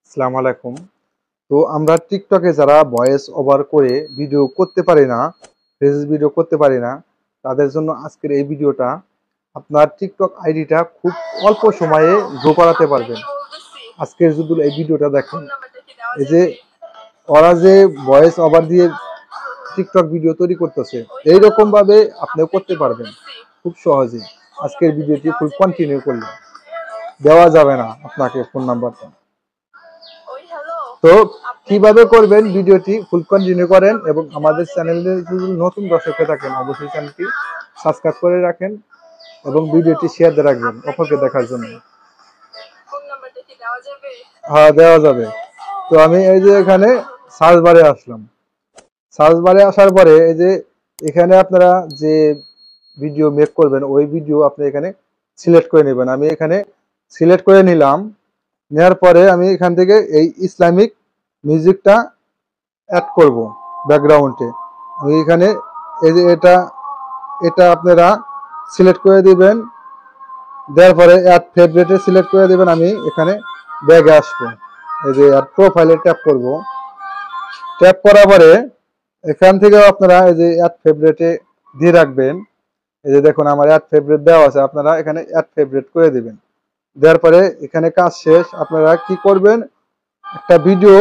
আসসালামু আলাইকুম। তো আমরা টিকটকে যারা ভয়েস ওভার করে ভিডিও করতে পারি না, রিলস ভিডিও করতে পারি না, তাদের জন্য আজকের এই ভিডিওটা। আপনার টিকটক আইডিটা খুব অল্প সময়ে গ্রো করাতে পারবেন। আজকের যদি এই ভিডিওটা দেখেন, এই যে ওরা যে ভয়েস ওভার দিয়ে টিকটক ভিডিও তৈরি করতেছে, এইরকম ভাবে আপনিও করতে পারবেন খুব সহজে। আজকের ভিডিওটি ফুল কন্টিনিউ করলে দেওয়া যাবে না আপনাকে ফোন নাম্বারটা। তো কিভাবে করবেন ভিডিওটি ফুল কন্টিনিউ করেন, এবং আমাদের চ্যানেলে যদি নতুন দর্শক হয়ে থাকেন অবশ্যই চ্যানেলটি সাবস্ক্রাইব করে রাখেন এবং ভিডিওটি শেয়ার দিয়ে রাখবেন অপরকে দেখার জন্য। হ্যাঁ, দেওয়া যাবে। তো আমি এই যে এখানে সার্চ বারে আসলাম। সার্চ বারে আসার পরে এই যে এখানে আপনারা যে ভিডিও মেক করবেন ওই ভিডিও আপনি এখানে সিলেক্ট করে নেবেন। আমি এখানে সিলেক্ট করে নিলাম। নেওয়ার পরে আমি এখান থেকে এই ইসলামিক মিউজিকটা অ্যাড করব ব্যাকগ্রাউন্ডে। আমি এখানে এই যে এটা আপনারা সিলেক্ট করে দিবেন। দেওয়ার পরে অ্যাড ফেভারিটে সিলেক্ট করে দিবেন। আমি এখানে ব্যাগে আসবো, এই যে অ্যাড প্রোফাইলে ট্যাপ করব। ট্যাপ করার পরে এখান থেকে আপনারা এই যে অ্যাড ফেভারিটে দিয়ে রাখবেন। এই যে দেখুন আমার অ্যাড ফেভারিট দেওয়া আছে, আপনারা এখানে অ্যাড ফেভারিট করে দিবেন। দেওয়ার পরে এখানে কাজ শেষ। আপনারা কি করবেন, একটা ভিডিও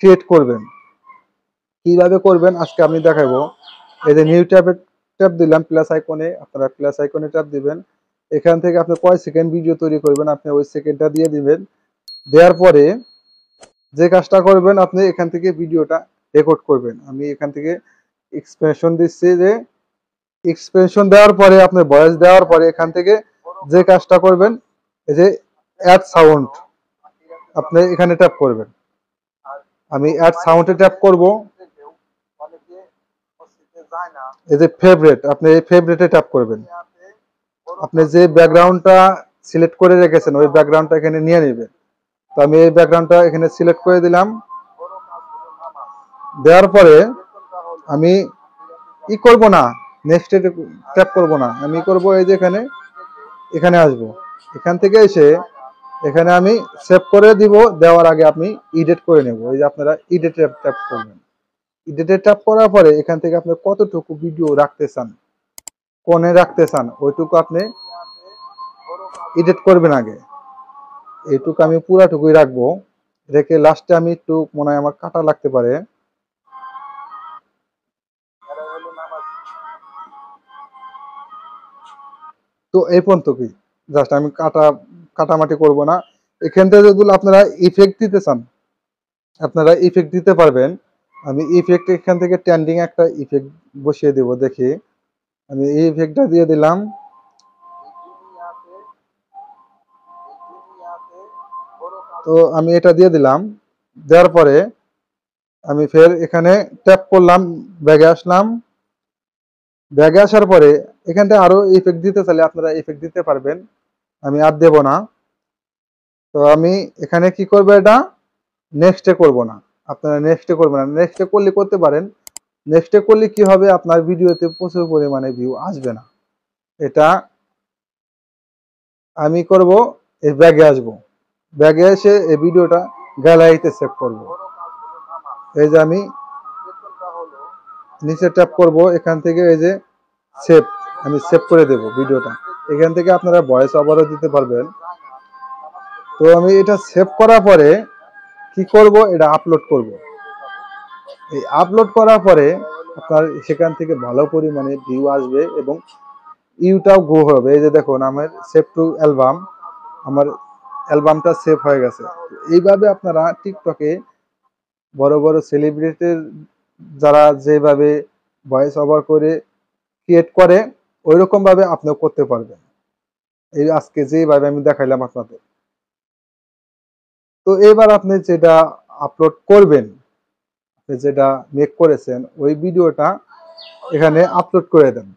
ক্রিয়েট করবেন। কিভাবে করবেন আজকে আমি দেখাবো। এই যে নিউ ট্যাবে ট্যাপ দিলাম, প্লাস আইকনে, আপনারা প্লাস আইকনে ট্যাপ দিবেন। এখান থেকে আপনি কয় সেকেন্ড ভিডিও তৈরি করবেন আপনি ওই সেকেন্ডটা দিয়ে দিবেন। দেওয়ার পরে যে কাজটা করবেন, আপনি এখান থেকে ভিডিওটা রেকর্ড করবেন। আমি এখান থেকে এক্সপ্রেশন দিচ্ছি, যে এক্সপ্রেশন দেওয়ার পরে আপনি ভয়েস দেওয়ার পরে এখান থেকে যে কাজটা করবেন, এই যে অ্যাড সাউন্ড আপনি এখানে ট্যাপ করবেন। আমি অ্যাড সাউন্ডে ট্যাপ করব। এই যে ফেভারিট, আপনি এই ফেভারিটে ট্যাপ করবেন। আপনি যে ব্যাকগ্রাউন্ডটা সিলেক্ট করে রেখেছেন ওই ব্যাকগ্রাউন্ডটা এখানে নিয়ে নেবেন। তো আমি এই ব্যাকগ্রাউন্ডটা এখানে সিলেক্ট করে দিলাম। দেওয়ার পরে আমি ই করব না, নেক্সট ট্যাপ করব না, আমি করব এই যে এখানে আসব। এখান থেকে এসে এখানে আমি সেভ করে দিব। দেওয়ার আগে আপনি এডিট করে নেব। এই যে আপনারা এডিটে ট্যাপ করবেন। এডিটে ট্যাপ করার পরে এখান থেকে আপনি কতটুকু ভিডিও রাখতে চান, কোনে রাখতে চান, ওইটুকু আপনি এডিট করবেন আগে। এইটুকু আমি পুরাটুকুই রাখবো, রেখে লাস্টে আমি একটু মনে হয় আমার কাটা লাগতে পারে। তো এই পর্যন্ত কি জাস্ট আমি কাটামাটি করব না। এখান থেকে যদি আপনারা ইফেক্ট দিতে চান আপনারা ইফেক্ট দিতে পারবেন। আমি ইফেক্ট এখান থেকে ট্রেন্ডিং একটা ইফেক্ট বসিয়ে দেব। দেখি আমি এই ইফেক্টটা দিয়ে দিলাম। তো আমি এটা দিয়ে দিলাম। দেওয়ার পরে আমি ফের এখানে ট্যাপ করলাম, ব্যাগে আসলাম। ব্যাগে আসার পরে এখানটা আরো ইফেক্ট দিতে চাইলে আপনারা ইফেক্ট দিতে পারবেন, আমি আর দেব না। তো আমি এখানে কি করবো, এটা নেক্সটে করব না। আপনারা নেক্সটে করবেন না, নেক্সটে করলে করতে পারেন। নেক্সটে করলে কি হবে, আপনার ভিডিওতে প্রচুর পরিমাণে ভিউ আসবে না। এটা আমি করব, এই ব্যাগে আসব। ব্যাগে এসে এই ভিডিওটা গ্যালারিতে সেভ করব। এই যে আমি নিচে ট্যাপ করব, এখান থেকে এই যে সেভ, আমি সেভ করে দেব ভিডিওটা। এখান থেকে আপনারা ভয়েস ওভারও দিতে পারবেন। তো আমি এটা সেভ করার পরে কি করব, এটা আপলোড করব। এই আপলোড করার পরে আপনার সেখান থেকে ভালো পরিমাণে ভিউ আসবে এবং ইউটাও গ্রো হবে। এই যে দেখুন আমার সেভ টু অ্যালবাম, আমার অ্যালবামটা সেভ হয়ে গেছে। এইভাবে আপনারা টিকটকে বড় বড় সেলিব্রিটির যারা যেভাবে ভয়েস ওভার করে ক্রিয়েট করে ওইরকম ভাবে আপনিও করতে পারবেন, এই আজকে যেভাবে আমি দেখাইলাম আপনাদের। তো এবার আপনি যেটা আপলোড করবেন, যেটা মেক করেছেন ওই ভিডিওটা এখানে আপলোড করে দেন।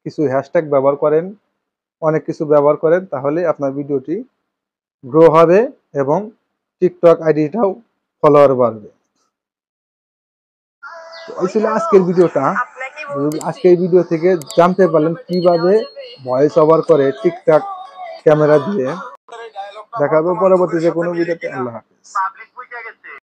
কিছু হ্যাশট্যাগ ব্যবহার করেন, অনেক কিছু ব্যবহার করেন, তাহলে আপনার ভিডিওটি গ্রো হবে এবং টিকটক আইডিটাও ফলোয়ার বাড়বে। এই ছিল আজকের ভিডিওটা। আজকের ভিডিও থেকে জানতে পারলেন কিভাবে ভয়েস ওভার করে টিকটক ক্যামেরা দিয়ে। দেখা হবে পরবর্তী যে কোনো ভিডিওতে। আল্লাহ হাফেজ।